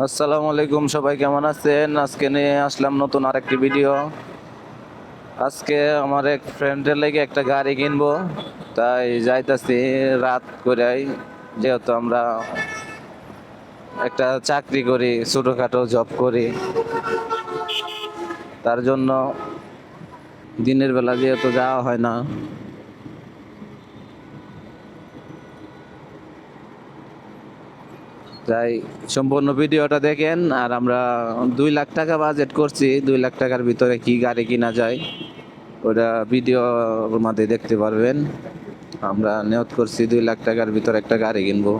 আসসালামু আলাইকুম, সবাই কেমন আছেন? আজকে নিয়ে আসলাম নতুন আরেকটি ভিডিও। আজকে আমার এক ফ্রেন্ডের লেগে একটা গাড়ি কিনবো, তাই যাইতাছি রাত করেই। যেহেতু আমরা একটা চাকরি করি, ছোটখাটো জব করি, তার জন্য দিনের বেলা যেহেতু যাওয়া হয় না, তাই সম্পূর্ণ ভিডিওটা দেখেন। আর আমরা 2 লাখ টাকা বাজেট করছি, 2 লাখ টাকার ভিতরে কি গাড়ি কিনা যায় ওটা ভিডিওর মধ্যে দেখতে পারবেন। আমরা নিয়ত করছি 2 লাখ টাকার ভিতরে একটা গাড়ি কিনবো।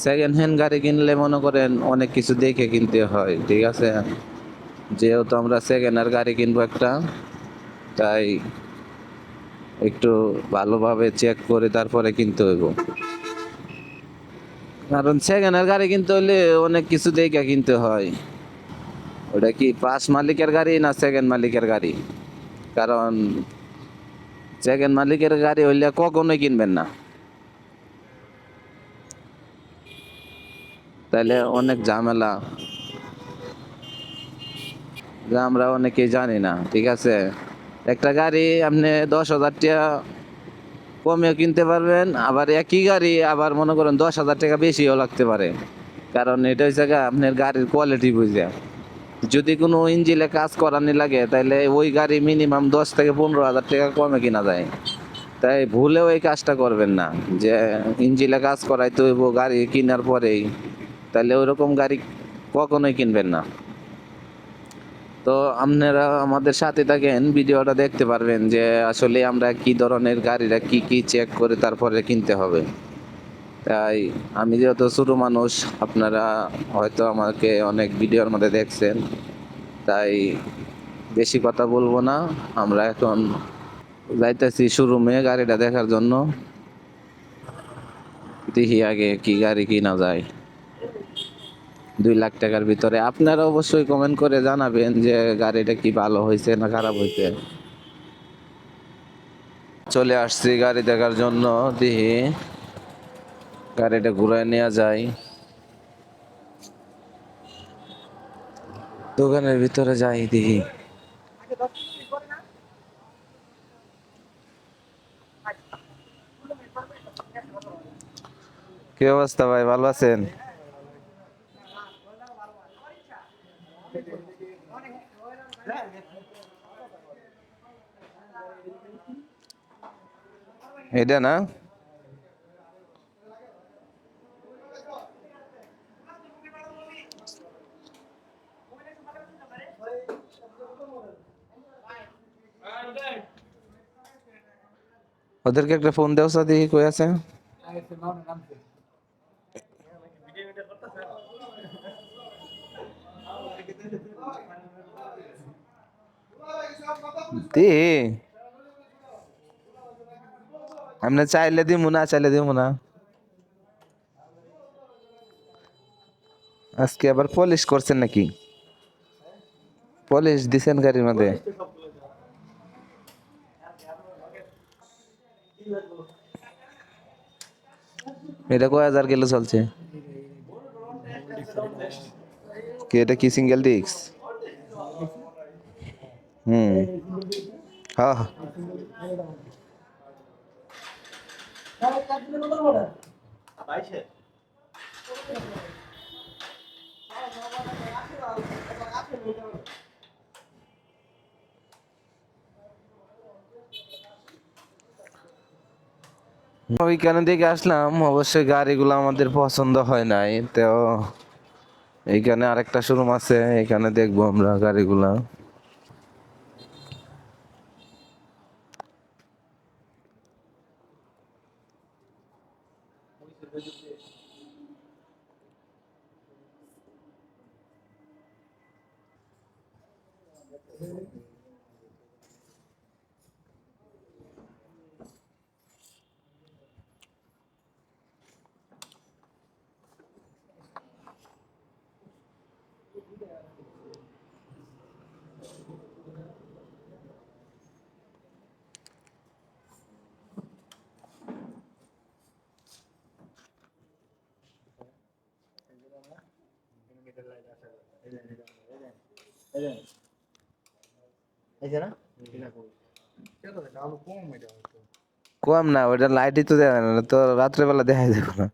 সেকেন্ড হ্যান্ড গাড়ি কিনলে মনে করেন অনেক কিছু দেখে কিনতে হয়, ঠিক আছে? যেহেতু আমরা সেকেন্ড হ্যান্ড গাড়ি কিনবো একটা, তাই একটু ভালোভাবে চেক করে তারপরে কিনতে হইব। কারণ সেকেন্ড হ্যান্ড গাড়ি কিনতে হইলে অনেক কিছু দেখে কিনতে হয়। ওটা কি ফার্স্ট মালিকের গাড়ি না সেকেন্ড মালিকের গাড়ি? কারণ সেকেন্ড মালিকের গাড়ি হইলে কখনোই কিনবেন না, তাইলে অনেক ঝামেলা, যা আমরা অনেকেই জানি না, ঠিক আছে? একটা গাড়ি আপনি 10,000 টাকা কমেও কিনতে পারবেন, আবার একই গাড়ি আবার মনে করেন 10,000 টাকা বেশিও লাগতে পারে। কারণ এটা হচ্ছে আপনার গাড়ির কোয়ালিটি বুঝে। যদি কোনো ইঞ্জিনে কাজ করানি লাগে তাহলে ওই গাড়ি মিনিমাম 10 থেকে 15 হাজার টাকা কমে কিনা যায়। তাই ভুলেও এই কাজটা করবেন না যে ইঞ্জিনে কাজ করাইতে হইব গাড়ি কেনার পরেই, তাহলে ওইরকম গাড়ি কখনোই কিনবেন না। তো আপনারা আমাদের সাথে থাকেন, ভিডিওটা দেখতে পারবেন যে আসলে আমরা কি ধরনের গাড়িটা কি কি চেক করে তারপরে কিনতে হবে। তাই আমি যেহেতু ছোট মানুষ, আপনারা হয়তো আমাকে অনেক ভিডিওর মধ্যে দেখছেন, তাই বেশি কথা বলবো না। আমরা এখন যাইতেছি শোরুমে গাড়িটা দেখার জন্য। দেখি আগে কি গাড়ি কিনা যায় 2 লাখ টাকার ভিতরে। আপনারা অবশ্যই কমেন্ট করে জানাবেন যে গাড়িটা কি ভালো হয়েছে না খারাপ হয়েছে। চলে আসছি গাড়ি দেখার জন্য, দেখি গাড়িটা ঘুরায় নেওয়া যায়। দোকানের ভিতরে যাই দেখি। কি অবস্থা ভাই, ভালো আছেন? এটা না, ওদেরকে একটা ফোন দেওয়া দেখি কই আছে। দি আপনি চাইলে দিমু না চাইলে দিমু না। আজকে আবার পলিশ করছেন নাকি? পলিশ দিছেন গাড়ির মধ্যে? এটা কয় হাজার কিলো চলছে? কি এটা কি সিঙ্গেল ডিস্ক? হুম, হ্যাঁ হ্যাঁ। ওইখানে দেখে আসলাম, অবশ্যই গাড়িগুলো আমাদের পছন্দ হয় নাই, তো এইখানে আরেকটা শোরুম আছে, এখানে দেখবো আমরা গাড়িগুলা। কম না, ওইটা লাইটই তো দেওয়া না, তো রাত্রেবেলা দেখা যাবে না।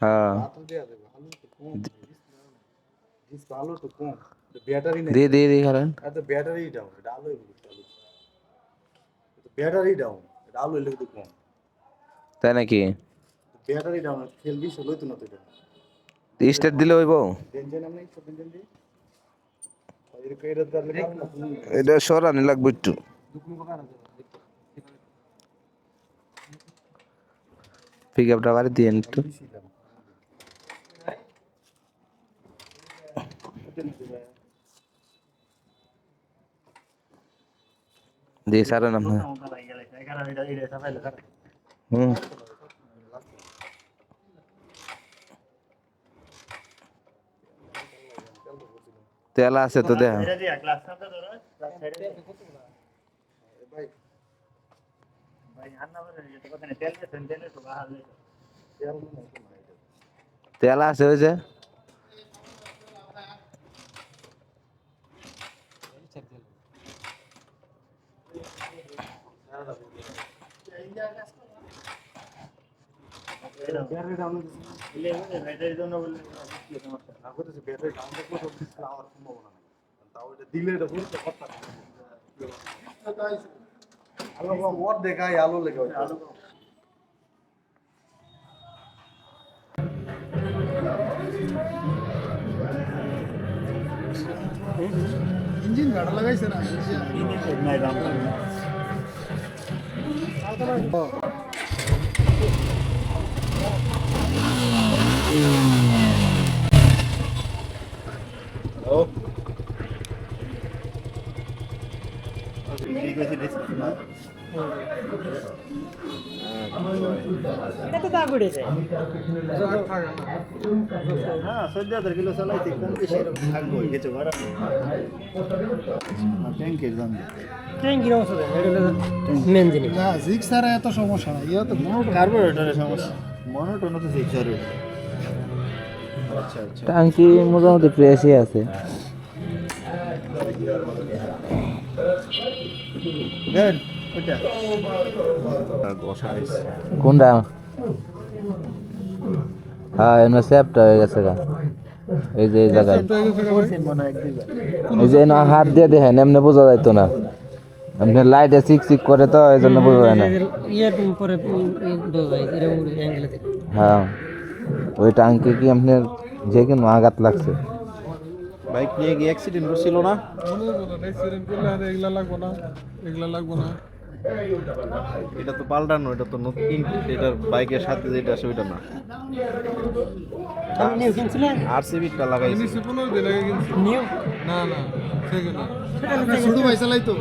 হ্যাঁ দিয়ে দিয়ে দিয়ে কারণ তাই নাকি? স্টার্ট দিলে হইব? এটা সরানি লাগবে একটু। পিক আপটা বাড়ি দিয়ে একটু দিয়ে সারেন আপনার। হুম তেল আছে তো দেখ। তেল আছে ওই যে দেখায় আলো লেগে ইঞ্জিন গাড়া লাগাইছে না এটা তো পড়েছে হ্যাঁ 14,000 কিলো চালাইতে কম বেশি এরকম থাকবো কিছু ভাড়া ট্যাঙ্কের দাম ট্যাঙ্কির অবস্থা এটা মেন জিনিস না জিক্সারে এত সমস্যা না ইয়া তো কার্বোরেটরের সমস্যা মনোটন তো জিক্সারে আচ্ছা আচ্ছা টাঙ্কি মোটামুটি ফ্রেশই আছে। দেন ওটা কোনটা? হ্যাঁ এমন সেপটা হয়ে গেছে গা। এই যে এই জায়গায় এই যে না হাত দিয়ে দেখেন এমনি বোঝা যাইতো না, এমনি লাইটে চিক চিক করে তো এই জন্য বোঝা যায় না। হ্যাঁ ওই টাঙ্কি কি আপনার যে কোনো আঘাত লাগছে? বাইক নিয়ে গিয়ে অ্যাক্সিডেন্ট করছিল না? অ্যাক্সিডেন্ট করলে আর এগুলা লাগবো না, এগুলা লাগবো না। এটা তো পাল্টানো, এটা তো নতুন, এটার বাইকের সাথে যেটা আছে ওইটা না। নিউ কিনছিলেন আরসিবিটা লাগাইছি। জিনিস 15 দিন আগে কিনছি। নিউ না না সেকেন্ড সেটা শুরু ভাই চালাই তো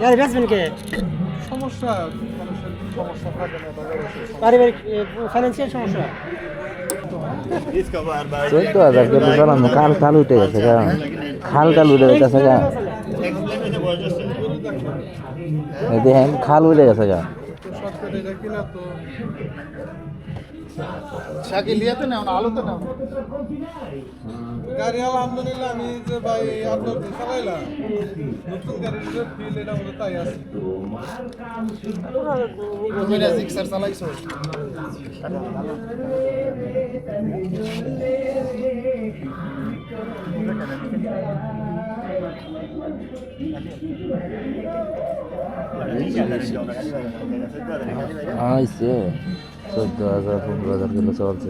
यार बेचবেন কে সমস্যা সমস্যা থাকে না, টাকা পয়সা পারিবারিক ফাইন্যান্সিয়াল সমস্যা 14,000 কিলো চালানো খাল খাল উঠে গেছে গা, খাল খাল উঠে গেছে গা। এই দেখেন খাল উঠে গেছে গা। শর্টকাট এটা কিনা তো শাকিল লিয়াতে না আলো তো না। গাড়ি আলহামদুলিল্লাহ আমি যে ভাই আপনার চালাইলাম নতুন গাড়ির যে ফিল এটা মনে তাই আছে। তুমি জিক্সার চালাইছো? আইছে 14,000 15,000 কিলো চলছে।